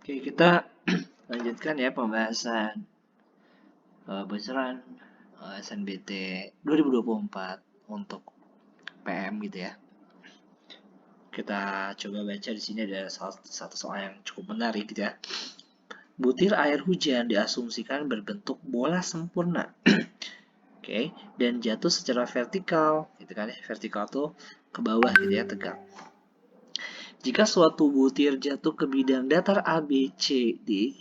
Oke, kita lanjutkan ya pembahasan bocoran SNBT 2024 untuk PM gitu ya. Kita coba baca di sini ada satu soal yang cukup menarik gitu ya. Butir air hujan diasumsikan berbentuk bola sempurna. Oke, dan jatuh secara vertikal gitu kan ya. Vertikal tuh ke bawah gitu ya, tegak. Jika suatu butir jatuh ke bidang datar A, B, C, D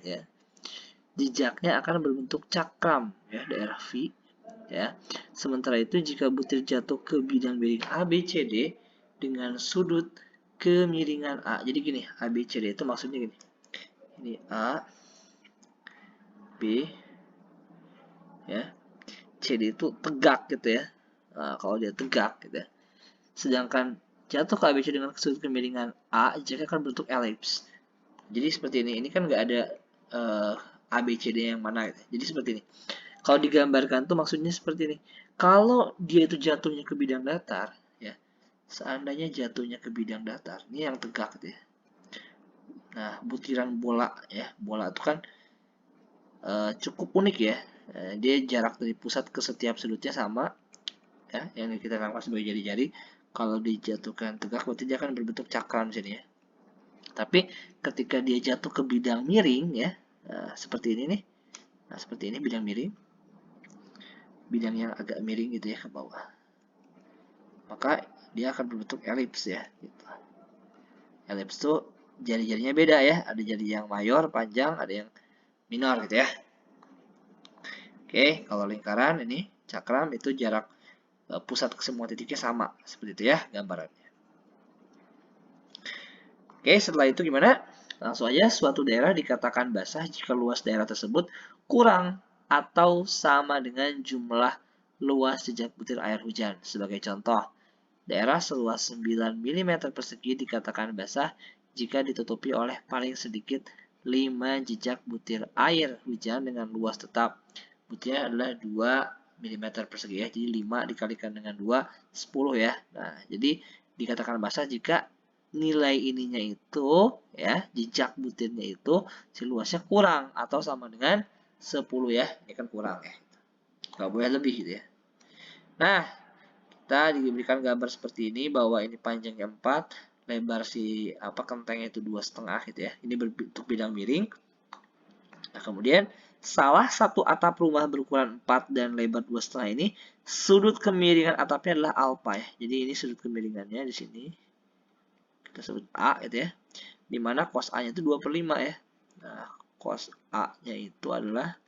ya, jejaknya akan berbentuk cakram ya, daerah V ya. Sementara itu jika butir jatuh ke bidang miring A, B, C, D dengan sudut kemiringan A. Jadi gini, A, B, C, D itu maksudnya gini. Ini A, B, ya. C, D itu tegak gitu ya. Nah, kalau dia tegak gitu ya. Sedangkan jatuh ke A, B, C dengan sudut kemiringan A, jejaknya akan berbentuk elips. Jadi seperti ini. Ini kan nggak ada A, B, C, D yang mana gitu. Jadi seperti ini. Kalau digambarkan tuh maksudnya seperti ini. Kalau dia itu jatuhnya ke bidang datar, ya, seandainya jatuhnya ke bidang datar, ini yang tegak gitu ya. Nah, butiran bola ya, bola itu kan cukup unik ya. Dia jarak dari pusat ke setiap sudutnya sama, ya, yang kita namakan sebagai jari-jari. Kalau dijatuhkan tegak, berarti dia akan berbentuk cakram di sini ya. Tapi ketika dia jatuh ke bidang miring ya, seperti ini nih. Nah, seperti ini bidang miring, bidang yang agak miring gitu ya ke bawah. Maka dia akan berbentuk elips ya. Gitu. Elips itu jari-jarinya beda ya. Ada jari yang mayor, panjang, ada yang minor gitu ya. Oke, kalau lingkaran ini cakram itu jarak pusat ke semua titiknya sama. Seperti itu ya gambarannya. Oke, setelah itu gimana? Langsung aja suatu daerah dikatakan basah jika luas daerah tersebut kurang atau sama dengan jumlah luas jejak butir air hujan. Sebagai contoh, daerah seluas 9 mm persegi dikatakan basah jika ditutupi oleh paling sedikit 5 jejak butir air hujan dengan luas tetap. Butirnya adalah 2 mm persegi ya. Jadi 5 dikalikan dengan 2, 10 ya. Nah, jadi dikatakan basah jika nilai ininya itu ya, jejak butirnya itu si luasnya kurang atau sama dengan 10 ya. Ini kan kurang ya. Nggak boleh lebih gitu ya. Nah, kita diberikan gambar seperti ini bahwa ini panjangnya 4, lebar si kentengnya itu 2,5 gitu ya. Ini berbentuk bidang miring. Nah, kemudian salah satu atap rumah berukuran 4 dan lebar 2,5 ini sudut kemiringan atapnya adalah alfa ya. Jadi ini sudut kemiringannya di sini. Kita sebut A gitu ya. Dimana cos A-nya itu 2/5 ya. Nah, cos A-nya itu adalah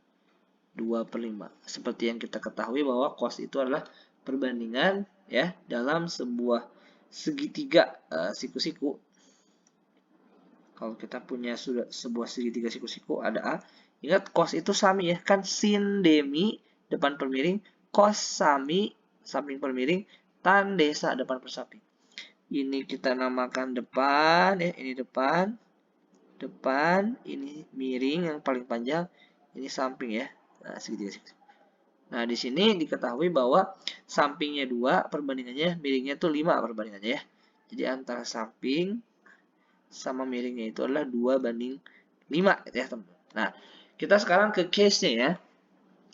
2/5. Seperti yang kita ketahui bahwa cos itu adalah perbandingan ya dalam sebuah segitiga siku-siku. Kalau kita punya sebuah segitiga siku-siku ada A, ingat cos itu sami ya, kan sin demi depan per miring, cos sami samping per miring, tan desa depan per samping. Ini kita namakan depan ya, ini depan, depan, ini miring yang paling panjang, ini samping ya. Nah, segitiga siku. Nah, di sini diketahui bahwa sampingnya 2, perbandingannya miringnya tuh 5 perbandingannya ya. Jadi antara samping sama miringnya itu adalah 2/5 gitu ya, teman. Nah, kita sekarang ke case-nya ya.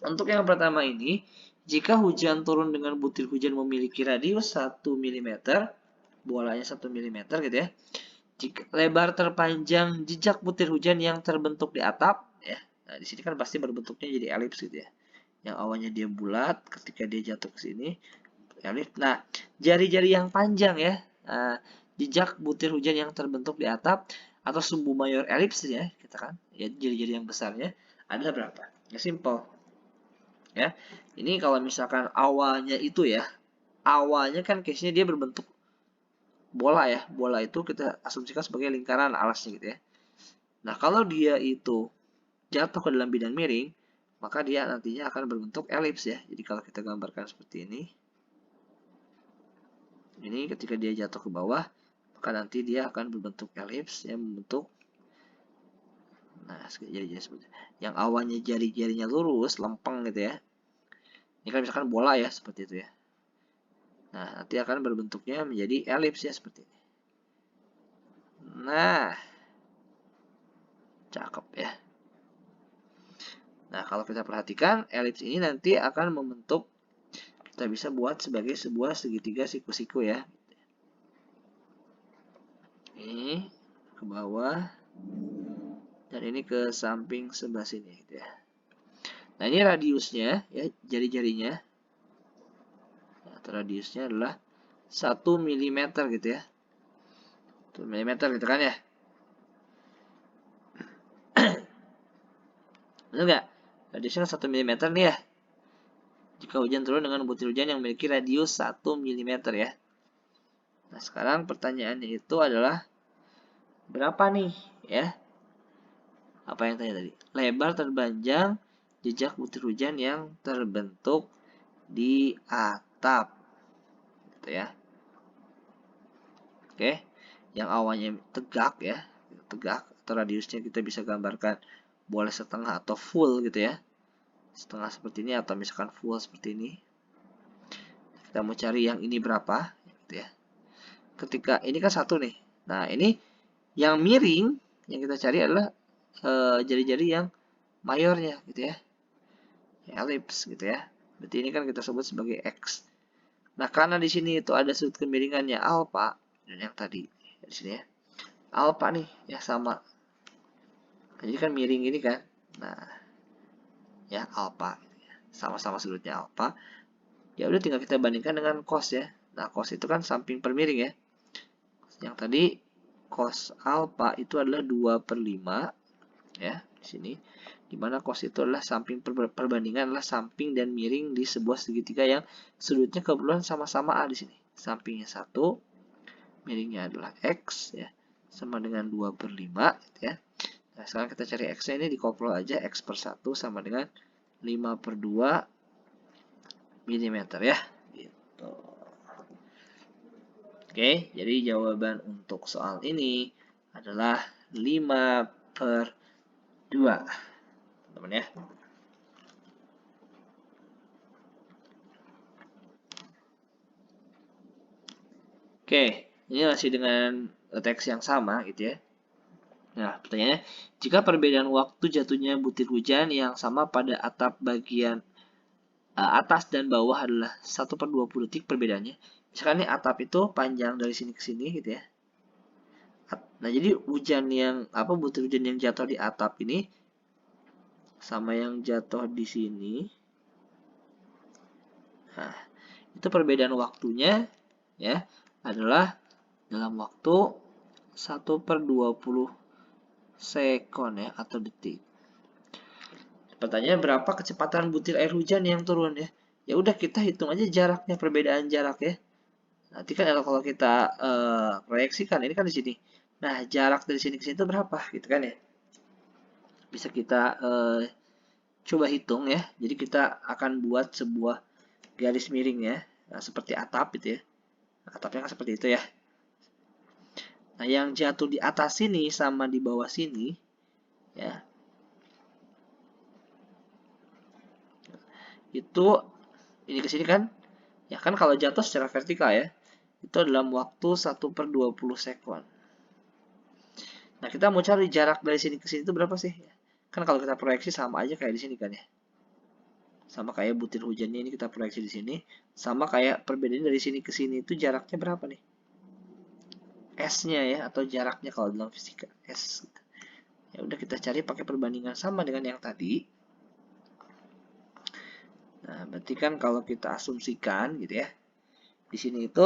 Untuk yang pertama ini, jika hujan turun dengan butir hujan memiliki radius 1 mm, bolanya 1 mm gitu ya. Jika lebar terpanjang jejak butir hujan yang terbentuk di atap ya. Nah, di sini kan pasti berbentuknya jadi elips gitu ya. Yang awalnya dia bulat, ketika dia jatuh ke sini elips. Nah, jari-jari yang panjang ya. Nah, jejak butir hujan yang terbentuk di atap atau sumbu mayor elips ya, kita kan. Ya, jari-jari yang besarnya adalah berapa? Ya simple. Ya. Ini kalau misalkan awalnya itu ya, awalnya kan case-nya dia berbentuk bola ya. Bola itu kita asumsikan sebagai lingkaran alasnya gitu ya. Nah, kalau dia itu jatuh ke dalam bidang miring, maka dia nantinya akan berbentuk elips ya. Jadi kalau kita gambarkan seperti ini ketika dia jatuh ke bawah, maka nanti dia akan berbentuk elips yang membentuk jari-jari seperti yang awalnya jari-jarinya lurus, lempeng gitu ya. Ini kan misalkan bola ya seperti itu ya. Nah, nanti akan berbentuknya menjadi elips ya seperti ini. Nah, Cakep ya. Nah, kalau kita perhatikan, elips ini nanti akan membentuk, kita bisa buat sebagai sebuah segitiga siku-siku ya. Ini ke bawah, dan ini ke samping sebelah sini gitu ya. Nah, ini radiusnya ya, jari-jarinya. Nah, radiusnya adalah 1 mm gitu ya. 1 mm gitu kan ya. Benar nggak? Radiusnya 1 mm nih ya. Jika hujan turun dengan butir hujan yang memiliki radius 1 mm ya. Nah, sekarang pertanyaannya itu adalah berapa nih ya? Apa yang tanya tadi? Lebar terpanjang jejak butir hujan yang terbentuk di atap. Gitu ya. Oke. Yang awalnya tegak ya. Tegak atau radiusnya kita bisa gambarkan boleh setengah atau full gitu ya. Setengah seperti ini atau misalkan full seperti ini. Kita mau cari yang ini berapa gitu ya. Ketika ini kan satu nih. Nah, ini yang miring yang kita cari adalah jari-jari yang mayornya gitu ya. Elips gitu ya. Berarti ini kan kita sebut sebagai X. Nah, karena di sini itu ada sudut kemiringannya alfa dan yang tadi di sini ya. Alfa nih ya sama. Jadi kan miring ini kan. Nah, ya alfa gitu ya. Sama-sama sudutnya alfa. Ya udah tinggal kita bandingkan dengan cos ya. Nah, cos itu kan samping per miring ya. Yang tadi cos alfa itu adalah 2/5 ya di sini, dimana cos itu adalah samping perbandingan adalah samping dan miring di sebuah segitiga yang sudutnya kebetulan sama-sama A di sini. Sampingnya 1, miringnya adalah X ya, sama dengan 2/5 gitu ya. Nah, sekarang kita cari X-nya, ini dikoprol aja, X per 1 sama dengan 5/2 mm ya. Gitu. Oke, jadi jawaban untuk soal ini adalah 5/2. Teman-teman ya. Oke, ini masih dengan teks yang sama gitu ya. Nah, pertanyaannya, jika perbedaan waktu jatuhnya butir hujan yang sama pada atap bagian atas dan bawah adalah 1/20 detik perbedaannya. Misalkan nih atap itu panjang dari sini ke sini gitu ya. Nah, jadi hujan yang butir hujan yang jatuh di atap ini sama yang jatuh di sini. Nah, itu perbedaan waktunya ya adalah dalam waktu 1/20 sekon ya atau detik. Pertanyaan berapa kecepatan butir air hujan yang turun ya? Ya udah kita hitung aja jaraknya, perbedaan jarak ya. Nanti kan kalau kita proyeksikan ini kan di sini. Nah, jarak dari sini ke sini itu berapa gitu kan ya? Bisa kita coba hitung ya. Jadi kita akan buat sebuah garis miring ya. Nah, seperti atap gitu ya. Atapnya kan seperti itu ya. Nah, yang jatuh di atas sini sama di bawah sini ya. Itu ini ke sini kan? Ya kan kalau jatuh secara vertikal ya. Itu dalam waktu 1/20 sekon. Nah, kita mau cari jarak dari sini ke sini itu berapa sih? Kan kalau kita proyeksi sama aja kayak di sini kan ya. Sama kayak butir hujannya ini kita proyeksi di sini. Sama kayak perbedaan dari sini ke sini itu jaraknya berapa nih? S-nya ya, atau jaraknya kalau dalam fisika. S. Ya udah kita cari pakai perbandingan sama dengan yang tadi. Nah, berarti kan kalau kita asumsikan gitu ya. Di sini itu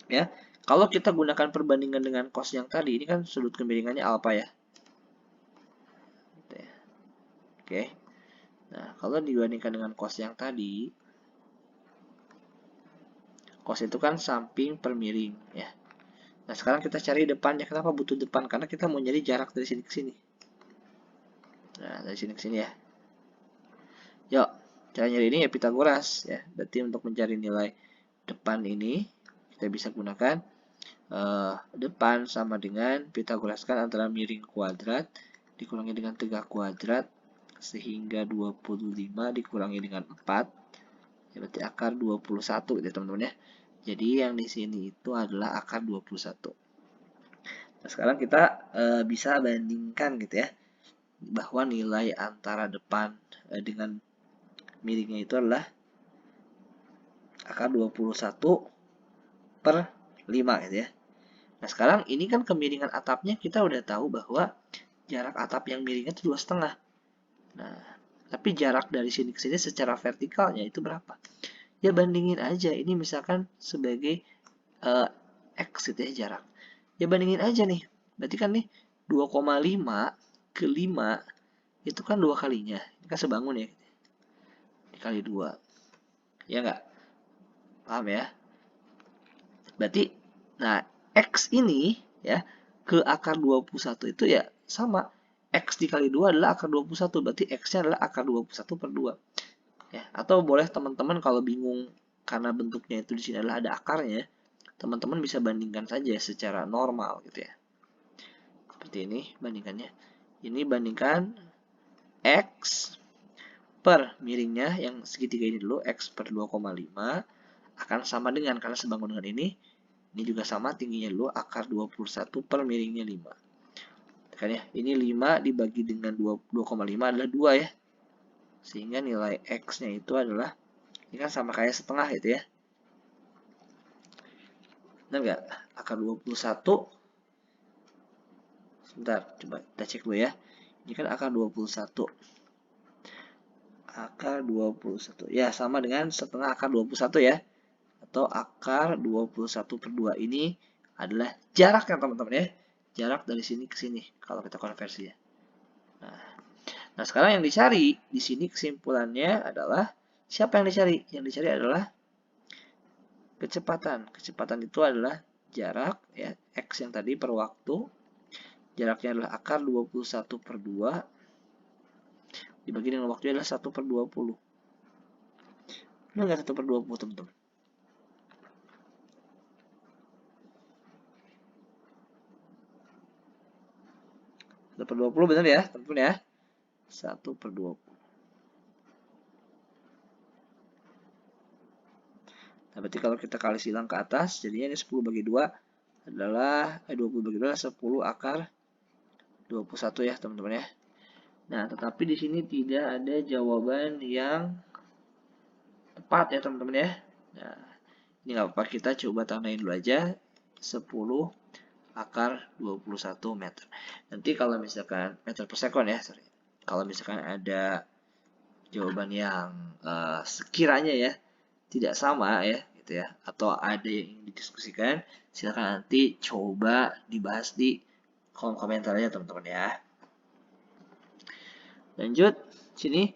ya, kalau kita gunakan perbandingan dengan cos yang tadi, ini kan sudut kemiringannya alfa ya. Gitu ya. Oke. Nah, kalau dibandingkan dengan cos yang tadi, cos itu kan samping per miring ya. Nah, sekarang kita cari depannya. Kenapa butuh depan? Karena kita mau nyari jarak dari sini ke sini. Nah, dari sini ke sini ya. Yuk, cara nyari ini ya Pitagoras ya. Berarti untuk mencari nilai depan ini, kita bisa gunakan depan sama dengan Pitagoras kan antara miring kuadrat dikurangi dengan tegak kuadrat sehingga 25 dikurangi dengan 4 ya berarti akar 21 gitu teman-teman ya. Jadi yang di sini itu adalah akar 21. Nah, sekarang kita bisa bandingkan gitu ya, bahwa nilai antara depan dengan miringnya itu adalah akar 21 per 5 gitu ya. Nah, sekarang ini kan kemiringan atapnya kita udah tahu bahwa jarak atap yang miringnya itu 2,5. Nah, tapi jarak dari sini ke sini secara vertikalnya itu berapa? Ya bandingin aja, ini misalkan sebagai uh, X gitu ya jarak. Ya bandingin aja nih, berarti kan nih 2,5 ke 5 itu kan 2 kalinya. Ini kan sebangun ya, dikali 2. Ya nggak? Paham ya? Berarti, nah X ini ya ke akar 21 itu ya sama. X dikali 2 adalah akar 21, berarti X-nya adalah akar 21 per 2. Ya, atau boleh teman-teman kalau bingung karena bentuknya itu di sini adalah ada akarnya, teman-teman bisa bandingkan saja secara normal gitu ya. Seperti ini bandingkannya. Ini bandingkan X per miringnya yang segitiga ini dulu, X per 2,5 akan sama dengan, karena sebangun dengan ini juga sama tingginya dulu, akar 21 per miringnya 5. Kan ya, ini 5 dibagi dengan 2,5 adalah 2 ya. Sehingga nilai X-nya itu adalah, ini kan sama kayak setengah gitu ya. Benar nggak? Akar 21, sebentar, coba kita cek dulu ya. Ini kan akar 21. Akar 21. Ya, sama dengan setengah akar 21 ya. Atau akar 21 per 2. Ini adalah jaraknya teman-teman ya. Jarak dari sini ke sini kalau kita konversi ya. Nah, sekarang yang dicari di sini kesimpulannya adalah siapa yang dicari? Yang dicari adalah kecepatan. Kecepatan itu adalah jarak ya, X yang tadi per waktu. Jaraknya adalah akar 21 per 2 dibagi dengan waktunya adalah 1 per 20. Ini enggak 1 per 20 teman-teman? 1 per 20 benar ya teman-teman ya? 1 per 20. Nah, berarti kalau kita kali silang ke atas, jadinya ini 10 bagi 2 adalah 20 bagi 2 adalah 10 akar 21 ya teman-teman ya. Nah, tetapi di sini tidak ada jawaban yang tepat ya teman-teman ya. Nah, ini nggak apa-apa, kita coba tandain dulu aja 10 akar 21 meter. Nanti kalau misalkan meter per sekon ya, sorry. Kalau misalkan ada jawaban yang sekiranya ya tidak sama ya gitu ya, atau ada yang ingin didiskusikan, silakan nanti coba dibahas di kolom komentar aja teman-teman ya. Lanjut sini,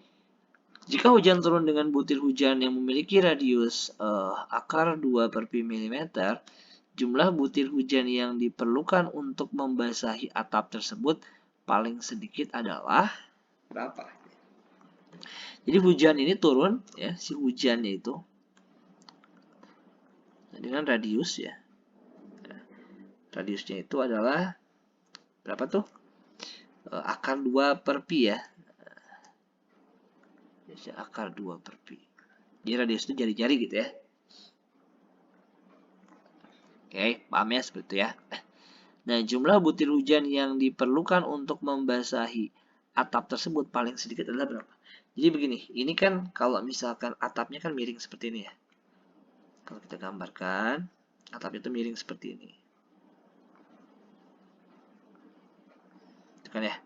jika hujan turun dengan butir hujan yang memiliki radius akar 2 per pi mm, jumlah butir hujan yang diperlukan untuk membasahi atap tersebut paling sedikit adalah berapa? Jadi hujan ini turun ya, si hujannya itu dengan radius ya. Radiusnya itu adalah berapa tuh? Akar 2 per pi ya. Akar 2 per pi. Jadi radius itu jari-jari gitu ya. Oke, paham ya seperti itu ya. Nah, jumlah butir hujan yang diperlukan untuk membasahi atap tersebut paling sedikit adalah berapa? Jadi begini, ini kan kalau misalkan atapnya kan miring seperti ini ya. Kalau kita gambarkan, atapnya itu miring seperti ini. Itu kan ya.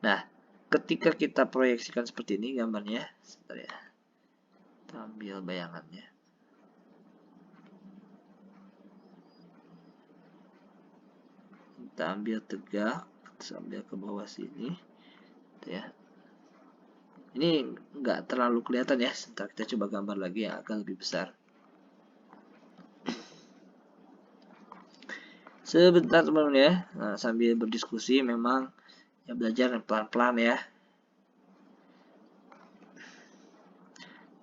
Nah, ketika kita proyeksikan seperti ini gambarnya, sebentar ya. Kita ambil bayangannya. Kita ambil tegak, kita ambil ke bawah sini. Gitu ya. Ini nggak terlalu kelihatan ya, sebentar kita coba gambar lagi yang agak lebih besar. Sebentar teman-teman ya, nah, sambil berdiskusi memang ya belajar pelan-pelan ya.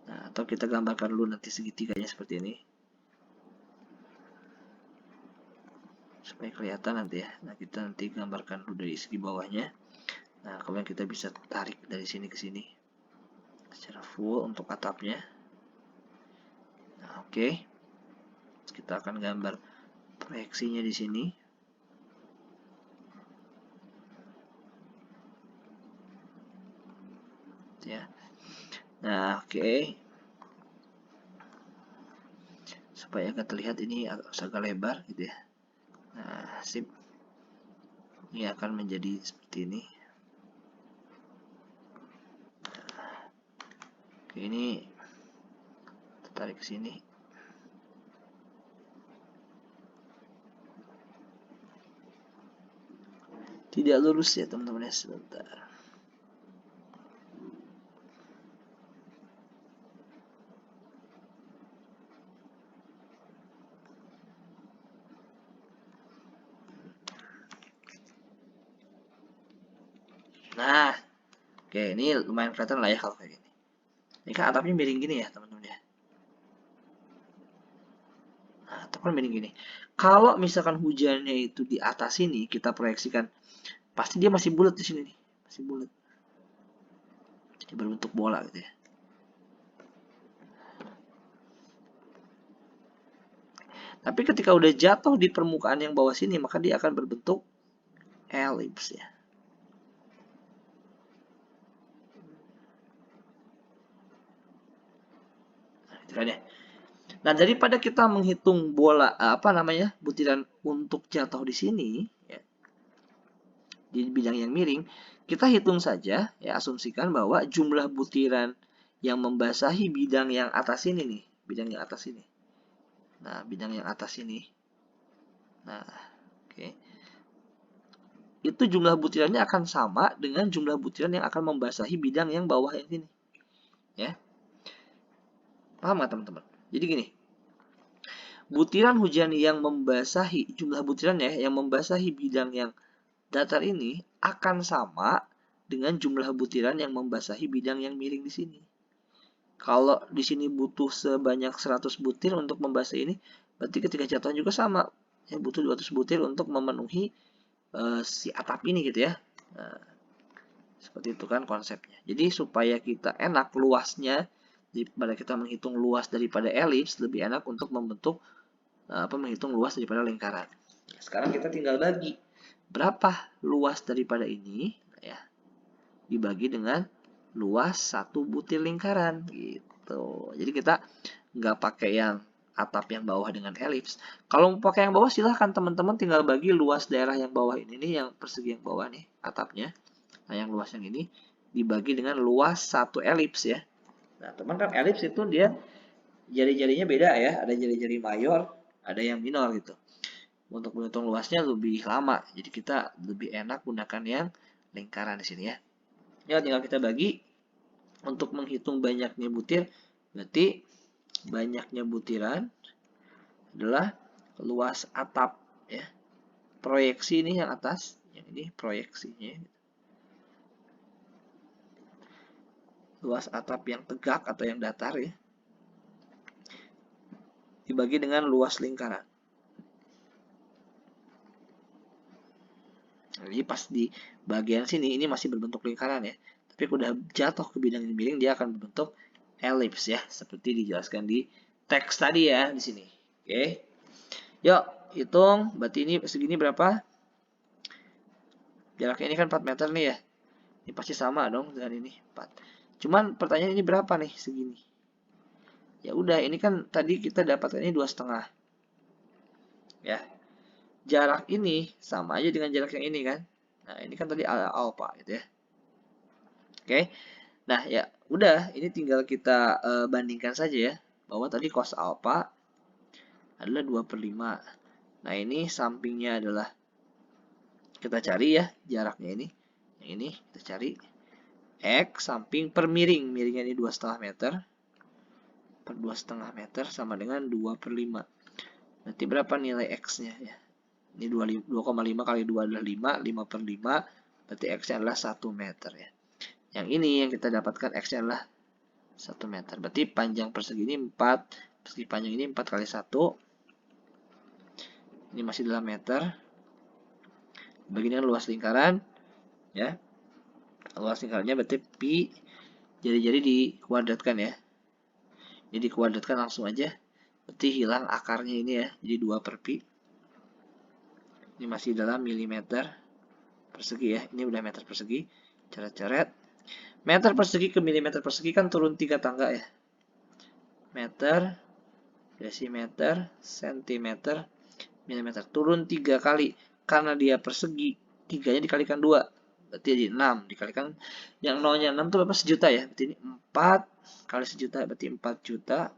Nah, atau kita gambarkan dulu nanti segitiganya seperti ini. Supaya kelihatan nanti ya. Nah, kita nanti gambarkan dulu dari segi bawahnya. Nah, kemudian kita bisa tarik dari sini ke sini. Secara full untuk atapnya. Nah, oke. Kita akan gambar proyeksinya di sini. Ya. Nah, oke. Supaya agak terlihat ini agak lebar gitu ya. Nah, sip. Ini akan menjadi seperti ini. Oke, ini tarik ke sini. Tidak lurus ya teman-teman ya, sebentar. Nah, oke, ini lumayan kelihatan lah ya kalau kayak gini. Ini kan atapnya miring gini ya teman-teman ya. Nah, atapnya miring gini. Kalau misalkan hujannya itu di atas sini, kita proyeksikan, pasti dia masih bulat di sini nih, masih bulat. Jadi berbentuk bola gitu ya. Tapi ketika udah jatuh di permukaan yang bawah sini, maka dia akan berbentuk elips ya. Nah, itu kan ya. Nah, daripada kita menghitung bola butiran untuk jatuh di sini ya, di bidang yang miring, kita hitung saja ya, asumsikan bahwa jumlah butiran yang membasahi bidang yang atas ini nih, bidang yang atas ini. Nah, bidang yang atas ini. Nah, oke. Itu jumlah butirannya akan sama dengan jumlah butiran yang akan membasahi bidang yang bawah yang ini. Ya. Paham nggak teman-teman? Jadi gini, butiran hujan yang membasahi, jumlah butirannya yang membasahi bidang yang datar ini akan sama dengan jumlah butiran yang membasahi bidang yang miring di sini. Kalau di sini butuh sebanyak 100 butir untuk membasahi ini, berarti ketika jatuhnya juga sama. Ya, butuh 200 butir untuk memenuhi si atap ini gitu ya. Nah, seperti itu kan konsepnya. Jadi supaya kita enak luasnya, daripada kita menghitung luas daripada elips, lebih enak untuk membentuk menghitung luas daripada lingkaran. Sekarang kita tinggal bagi berapa luas daripada ini ya, dibagi dengan luas satu butir lingkaran gitu. Jadi kita nggak pakai yang atap yang bawah dengan elips. Kalau mau pakai yang bawah silahkan teman-teman tinggal bagi luas daerah yang bawah ini nih, yang persegi yang bawah nih atapnya. Nah, yang luas yang ini dibagi dengan luas satu elips ya. Nah, teman kan elips itu dia jari-jarinya beda ya, ada jari-jari mayor, ada yang minor gitu. Untuk menghitung luasnya lebih lama, jadi kita lebih enak gunakan yang lingkaran di sini ya. Ya, tinggal kita bagi untuk menghitung banyaknya butir, berarti banyaknya butiran adalah luas atap ya. Proyeksi ini yang atas, yang ini proyeksinya. Luas atap yang tegak atau yang datar ya, dibagi dengan luas lingkaran. Jadi pas di bagian sini ini masih berbentuk lingkaran ya. Tapi udah jatuh ke bidang yang miring, dia akan berbentuk elips ya, seperti dijelaskan di teks tadi ya di sini. Oke. Yuk, hitung. Berarti ini segini berapa? Jaraknya ini kan 4 meter nih ya. Ini pasti sama dong dengan ini 4. Cuman pertanyaan ini berapa nih segini? Ya udah, ini kan tadi kita dapatkan ini 2,5. Ya. Jarak ini sama aja dengan jarak yang ini kan. Nah, ini kan tadi alpha gitu ya. Oke. Nah, ya udah, ini tinggal kita bandingkan saja ya. Bahwa tadi cos alpha adalah 2/5. Nah, ini sampingnya adalah, kita cari ya jaraknya ini. Yang ini kita cari. X samping per miring. Miringnya ini 2,5 meter. Per 2,5 meter sama dengan 2/5. Nanti berapa nilai X-nya ya? Ini 2,5 kali 2 adalah 5. 5/5. Berarti X-nya adalah 1 meter ya. Yang ini yang kita dapatkan X-nya adalah 1 meter. Berarti panjang persegi ini 4. Persegi panjang ini 4 kali 1. Ini masih dalam meter. Bagi dengan luas lingkaran. Ya. Luas lingkarannya berarti pi. Jadi dikuadratkan ya. Ini dikuadratkan langsung aja. Berarti hilang akarnya ini ya. Jadi 2 per pi. Ini masih dalam milimeter persegi ya. Ini udah meter persegi. Coret-coret. Meter persegi ke milimeter persegi kan turun 3 tangga ya. Meter, desimeter, sentimeter, milimeter. Turun 3 kali. Karena dia persegi, 3-nya dikalikan 2. Berarti jadi 6. Dikalikan yang nolnya 6 itu berapa? Sejuta ya. Berarti ini 4 kali sejuta. Berarti 4 juta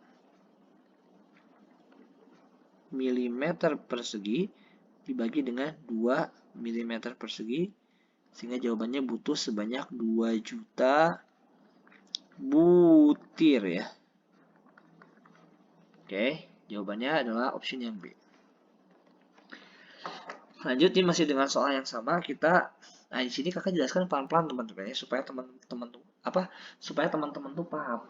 milimeter persegi dibagi dengan 2 milimeter persegi. Sehingga jawabannya butuh sebanyak 2 juta butir ya. Oke, jawabannya adalah option yang B. Lanjut, ini masih dengan soal yang sama. Nah di sini kakak jelaskan pelan-pelan teman-teman ya, supaya teman-teman tuh paham.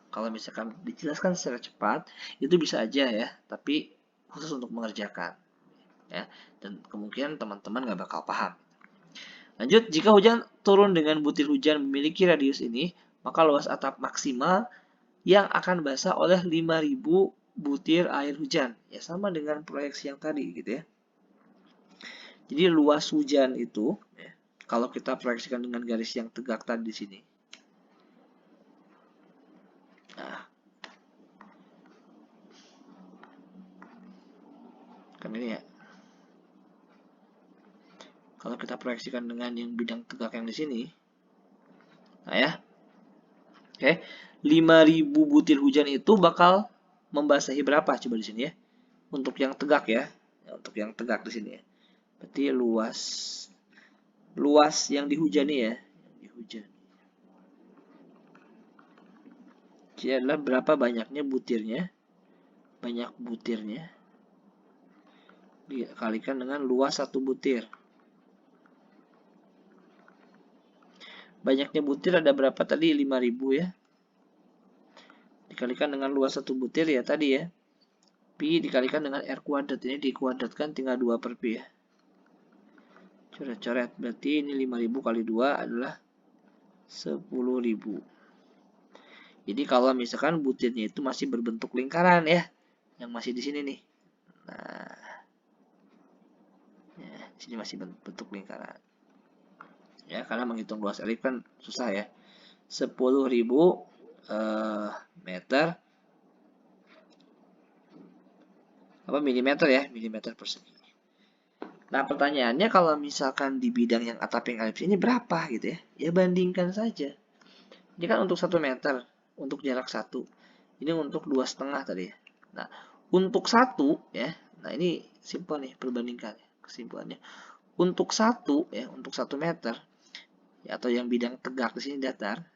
Kalau misalkan dijelaskan secara cepat, itu bisa aja ya, tapi khusus untuk mengerjakan ya, dan kemungkinan teman-teman nggak bakal paham. Lanjut, jika hujan turun dengan butir hujan memiliki radius ini, maka luas atap maksimal yang akan basah oleh 5.000 butir air hujan. Ya sama dengan proyeksi yang tadi gitu ya. Jadi luas hujan itu, ya, kalau kita proyeksikan dengan garis yang tegak tadi di sini. Nah, kan ini ya. Kalau kita proyeksikan dengan yang bidang tegak yang di sini, nah ya, oke, 5.000 butir hujan itu bakal membasahi berapa? Coba di sini ya. Untuk yang tegak ya, untuk yang tegak di sini ya. Berarti luas yang dihujani ya, yang dihujani. Jadi adalah berapa banyaknya butirnya, banyak butirnya dikalikan dengan luas satu butir. Banyaknya butir ada berapa tadi? 5.000 ya. Dikalikan dengan luas satu butir ya tadi ya. Pi dikalikan dengan R kuadrat. Ini dikuadratkan tinggal 2 per Pi ya. Coret-coret. Berarti ini 5.000 kali 2 adalah 10.000. Jadi kalau misalkan butirnya itu masih berbentuk lingkaran ya. Yang masih di sini nih. Nah. Ya, di sini masih bentuk lingkaran. Ya, karena menghitung luas elip kan susah ya. 10.000 meter milimeter ya, milimeter persegi. Nah, pertanyaannya kalau misalkan di bidang yang atap yang elips ini berapa gitu ya? Ya bandingkan saja. Ini kan untuk 1 meter, untuk jarak 1. Ini untuk 2,5 tadi ya. Nah, untuk 1 ya. Nah, ini simpel nih perbandingkan ya, kesimpulannya. Untuk 1 ya, untuk 1 meter ya, atau yang bidang tegak di sini datar ya,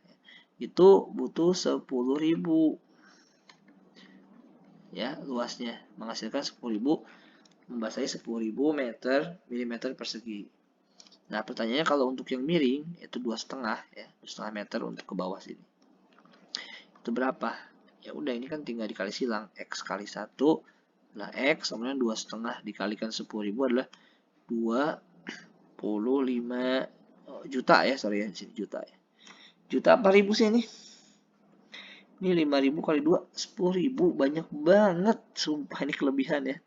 itu butuh 10.000 ya luasnya, menghasilkan 10.000, membasahi 10.000 milimeter persegi. Nah pertanyaannya kalau untuk yang miring itu 2,5 ya, 2,5 meter untuk ke bawah sini. Itu berapa? Ya udah ini kan tinggal dikali silang, X kali 1 adalah X, kemudian 2,5 dikalikan 10.000 adalah 25 juta ya, sorry ya, di sini juta ya. Juta apa ribu sih ini? Ini 5.000 kali 2, 10.000. Banyak banget. Sumpah ini kelebihan ya.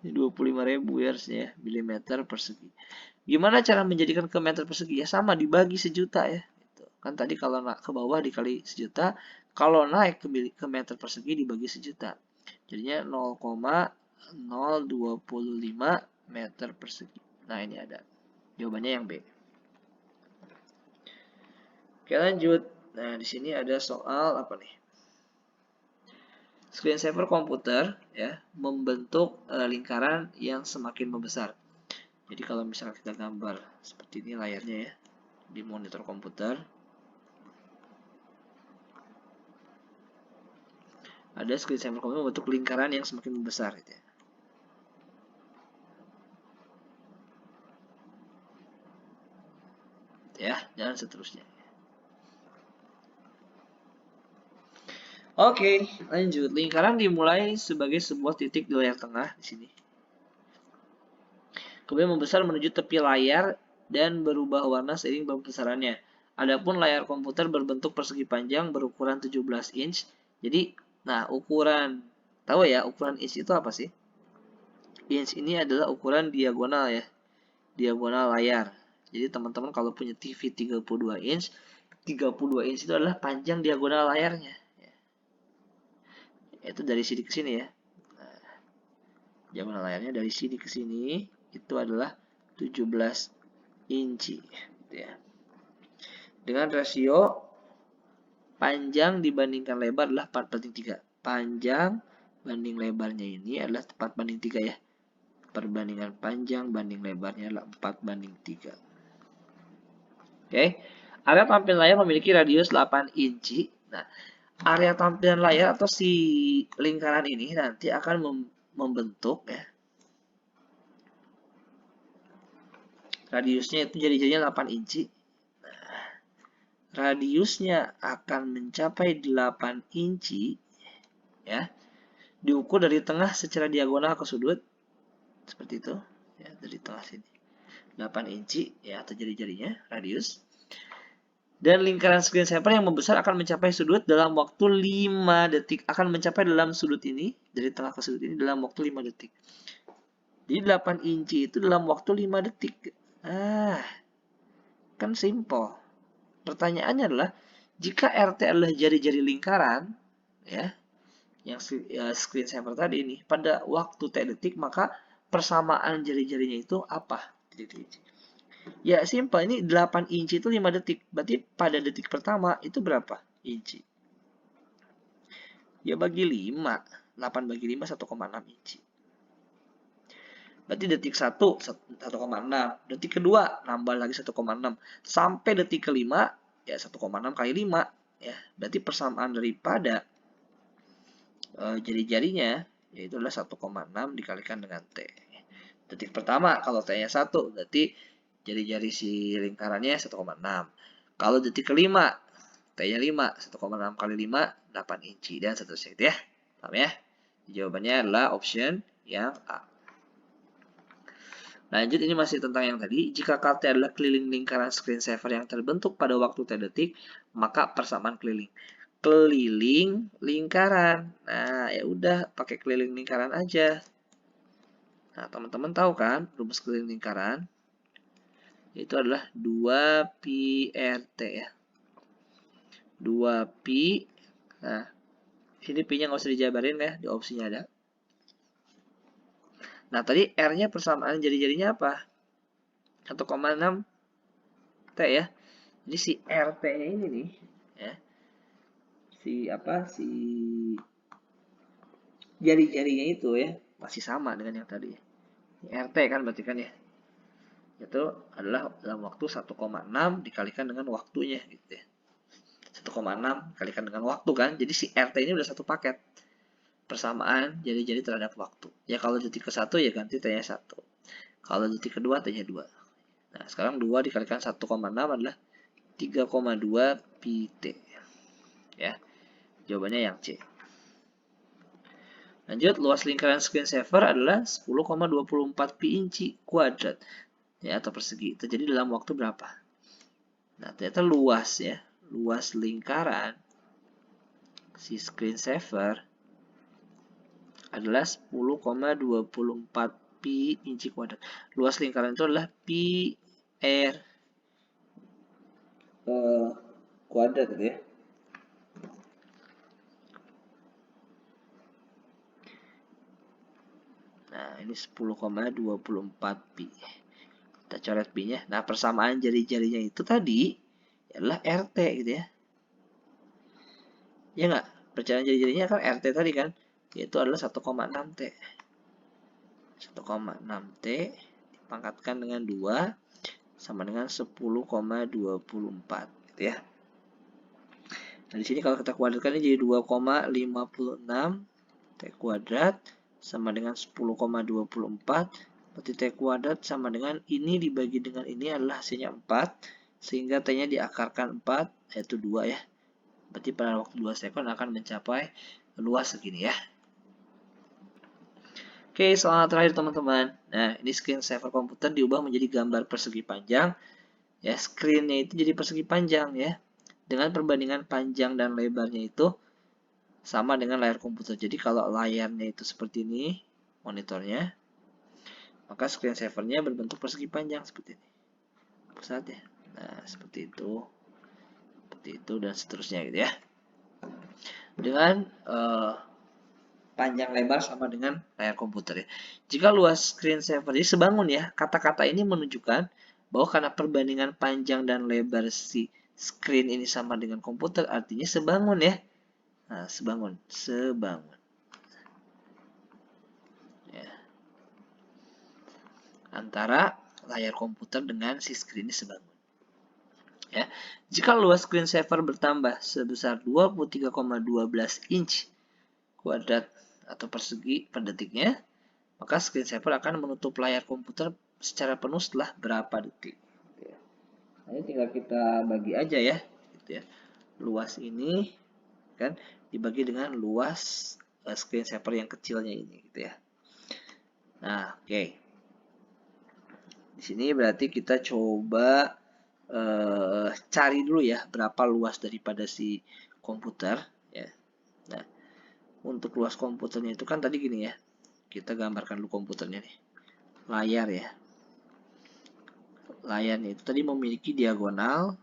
Ini 25.000 ya harusnya ya. Milimeter persegi. Gimana cara menjadikan ke meter persegi? Ya sama, dibagi sejuta ya. Kan tadi kalau ke bawah dikali sejuta. Kalau naik ke meter persegi dibagi sejuta. Jadinya 0,025 meter persegi. Nah ini ada. Jawabannya yang B. Oke lanjut. Nah, di sini ada soal apa nih? Screensaver komputer ya, membentuk lingkaran yang semakin membesar. Jadi kalau misalnya kita gambar seperti ini layarnya ya, di monitor komputer. Ada screensaver komputer membentuk lingkaran yang semakin membesar gitu ya. Ya, dan seterusnya. Oke, lanjut. Lingkaran dimulai sebagai sebuah titik di layar tengah di sini. Kemudian membesar menuju tepi layar dan berubah warna seiring pembesarannya. Adapun layar komputer berbentuk persegi panjang berukuran 17 inch. Jadi, nah ukuran, tahu ya ukuran inch itu apa sih? inch ini adalah ukuran diagonal ya, diagonal layar. Jadi teman-teman kalau punya TV 32 inch, 32 inch itu adalah panjang diagonal layarnya. Itu dari sini ke sini ya. Nah, diagonal layarnya dari sini ke sini itu adalah 17 inci gitu ya. Dengan rasio panjang dibandingkan lebar adalah 4/3. Panjang banding lebarnya ini adalah 4/3 ya. Perbandingan panjang banding lebarnya adalah 4/3. Oke. Area tampilan layar memiliki radius 8 inci. Nah, area tampilan layar atau si lingkaran ini nanti akan membentuk ya. Radiusnya itu jari-jarinya 8 inci. Radiusnya akan mencapai 8 inci ya. Diukur dari tengah secara diagonal ke sudut seperti itu ya, dari tengah sini 8 inci ya, atau jari-jarinya radius. Dan lingkaran screensaver yang membesar akan mencapai sudut dalam waktu 5 detik. Akan mencapai dalam sudut ini, dari tengah ke sudut ini dalam waktu 5 detik. Jadi 8 inci itu dalam waktu 5 detik. Kan simple. Pertanyaannya adalah, jika RT adalah jari-jari lingkaran, ya, yang screensaver tadi ini, pada waktu T detik, maka persamaan jari-jarinya itu apa? Ya, simpel. Ini 8 inci itu 5 detik. Berarti pada detik pertama itu berapa inci? Ya, bagi 5. 8 bagi 5, 1,6 inci. Berarti detik 1, 1,6. Detik kedua, nambah lagi 1,6. Sampai detik kelima, ya 1,6 kali 5. Ya, berarti persamaan daripada jari-jarinya, yaitu adalah 1,6 dikalikan dengan T. Detik pertama, kalau T-nya 1, berarti jari-jari si lingkarannya 1,6. Kalau detik kelima, T-nya 5, 1,6 kali 5, 8 inci, dan seterusnya gitu ya. Paham ya? Jawabannya adalah option yang A. Lanjut, ini masih tentang yang tadi. Jika KT adalah keliling lingkaran screensaver yang terbentuk pada waktu T detik, maka persamaan keliling. Keliling lingkaran. Nah, ya udah pakai keliling lingkaran aja. Nah, teman-teman tahu kan rumus keliling lingkaran? Itu adalah 2pi RT ya. 2pi. Nah, sini pi-nya nggak usah dijabarin ya, di opsinya ada. Nah, tadi R-nya persamaan jari-jarinya apa? 1,6 T ya. Jadi si RT-nya ini nih, ya. Si jari-jarinya itu ya, masih sama dengan yang tadi. RT kan berarti kan ya. Itu adalah dalam waktu 1,6 dikalikan dengan waktunya gitu ya. 1,6 dikalikan dengan waktu kan. Jadi si RT ini udah satu paket. Persamaan jari-jari terhadap waktu. Ya kalau detik ke-1 ya ganti T-nya 1. Kalau detik kedua T-nya 2. Nah, sekarang 2 dikalikan 1,6 adalah 3,2 pi T. Ya. Jawabannya yang C. Lanjut, luas lingkaran screensaver adalah 10,24 pi inci kuadrat. Ya, atau persegi. Terjadi dalam waktu berapa? Nah, ternyata luas ya. Luas lingkaran si screensaver adalah 10,24 pi inci kuadrat. Luas lingkaran itu adalah pi r kuadrat gitu ya. Nah, ini 10,24 pi. Kita coret pi-nya. Nah, persamaan jari-jarinya itu tadi adalah RT gitu ya. Ya nggak? Persamaan jari-jarinya kan RT tadi kan. Yaitu adalah 1,6 T. 1,6 T dipangkatkan dengan 2 sama dengan 10,24 gitu ya. Nah, di sini kalau kita kuadratkan ini jadi 2,56 T kuadrat sama dengan 10,24. Berarti T kuadrat sama dengan ini dibagi dengan ini adalah hasilnya 4. Sehingga T-nya diakarkan 4, yaitu 2 ya. Berarti pada waktu 2 sekon akan mencapai luas segini ya. Oke, soal terakhir teman-teman. Nah, ini screensaver komputer diubah menjadi gambar persegi panjang. Ya, screen-nya itu jadi persegi panjang ya. Dengan perbandingan panjang dan lebarnya itu sama dengan layar komputer. Jadi kalau layarnya itu seperti ini, monitornya, maka screensavernya berbentuk persegi panjang seperti ini. Pusat ya. Nah, seperti itu dan seterusnya gitu ya. Dengan panjang lebar sama dengan layar komputer ya. Jika luas screensaver jadi sebangun ya, kata-kata ini menunjukkan bahwa karena perbandingan panjang dan lebar si screen ini sama dengan komputer, artinya sebangun ya. Nah, sebangun. Ya. Antara layar komputer dengan si screen ini sebangun. Ya. Jika luas screensaver bertambah sebesar 23,12 inch kuadrat atau persegi per detiknya, maka screensaver akan menutup layar komputer secara penuh setelah berapa detik. Nah, ini tinggal kita bagi aja ya, gitu ya. Luas ini kan dibagi dengan luas screensaver yang kecilnya ini, gitu ya. Nah, oke. Di sini berarti kita coba cari dulu ya berapa luas daripada si komputer ya. Nah, untuk luas komputernya itu kan tadi gini ya. Kita gambarkan dulu komputernya nih. Layar ya. Layarnya itu tadi memiliki diagonal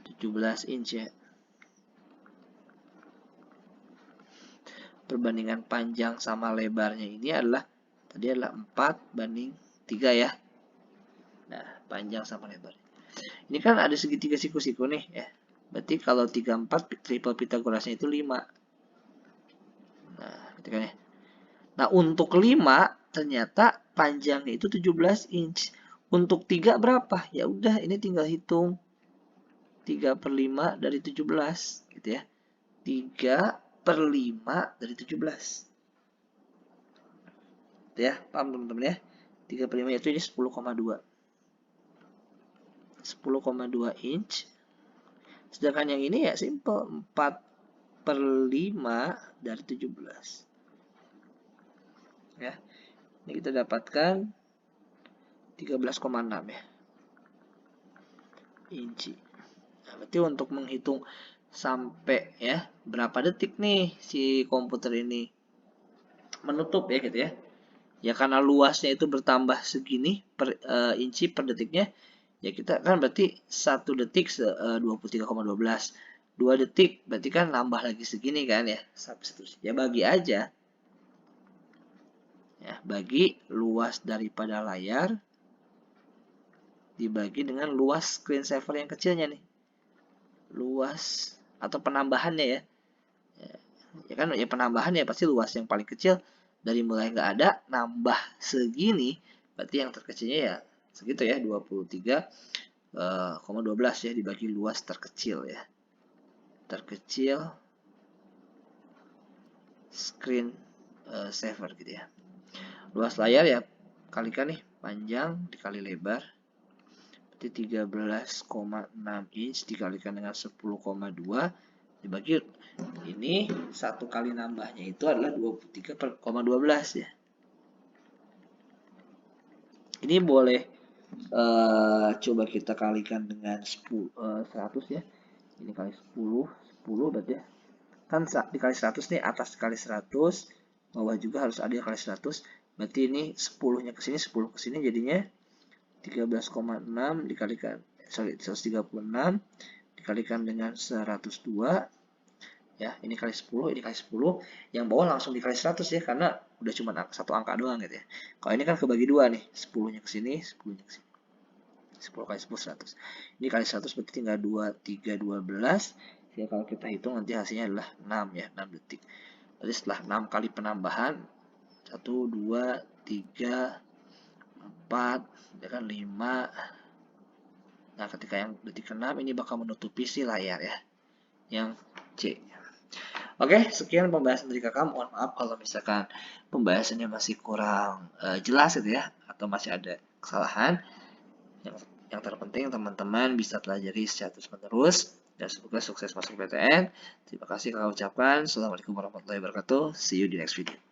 17 inch ya. Perbandingan panjang sama lebarnya ini adalah 4:3 ya. Nah, panjang sama lebar. Ini kan ada segitiga siku-siku nih ya. Berarti kalau 34 triple Pythagorasnya itu 5. Nah, gitu kan ya. Nah, untuk 5 ternyata panjangnya itu 17 inch. Untuk 3 berapa? Ya udah, ini tinggal hitung. 3/5 dari 17 gitu ya. 3/5 dari 17. Gitu ya, paham teman-teman ya? 3/5 itu ini 10,2. 10,2 inch. Sedangkan yang ini ya simple, 4/5 dari 17. Ya. Ini kita dapatkan 13,6 ya. Inci. Nah, berarti untuk menghitung sampai ya berapa detik nih si komputer ini menutup ya gitu ya. Ya karena luasnya itu bertambah segini per inci per detiknya, ya kita kan berarti 1 detik 23,12. 2 detik berarti kan nambah lagi segini kan ya. Sampai seterusnya. Ya bagi aja. Ya, bagi luas daripada layar dibagi dengan luas screensaver yang kecilnya nih. Luas atau penambahannya ya. Ya kan ya penambahan ya pasti luas yang paling kecil dari mulai nggak ada nambah segini berarti yang terkecilnya ya segitu ya 23,12 ya dibagi luas terkecil ya. Terkecil screen saver gitu ya. Luas layar ya kalikan nih panjang dikali lebar berarti 13,6 inch dikalikan dengan 10,2 dibagi ini satu kali nambahnya itu adalah 23,12 ya. Ini boleh coba kita kalikan dengan 100 ya. Ini kali 10 berarti ya. Kan dikali 100 nih, atas dikali 100, bawah juga harus ada yang kali 100. Berarti ini 10-nya ke sini, 10 ke sini jadinya 13,6 dikalikan 136 dikalikan dengan 102 ya, ini kali 10, ini kali 10, yang bawah langsung dikali 100 ya, karena udah cuma satu angka doang gitu ya. Kalau ini kan kebagi dua nih, 10-nya ke sini, 10-nya ke sini. 10 kali 10, 100. Ini kali 100 berarti tinggal 2, 3, 12. Ya, kalau kita hitung nanti hasilnya adalah 6 ya, 6 detik. Jadi setelah 6 kali penambahan, 1, 2, 3, 4, ya kan 5. Nah, ketika yang detik ke-6 ini bakal menutupi si layar ya, yang C. Oke, sekian pembahasan dari kakak. Mohon maaf kalau misalkan pembahasannya masih kurang jelas gitu ya, atau masih ada kesalahan. Yang terpenting teman-teman bisa pelajari secara terus-menerus dan semoga sukses masuk PTN. Terima kasih kakak ucapkan. Assalamualaikum warahmatullahi wabarakatuh. See you di next video.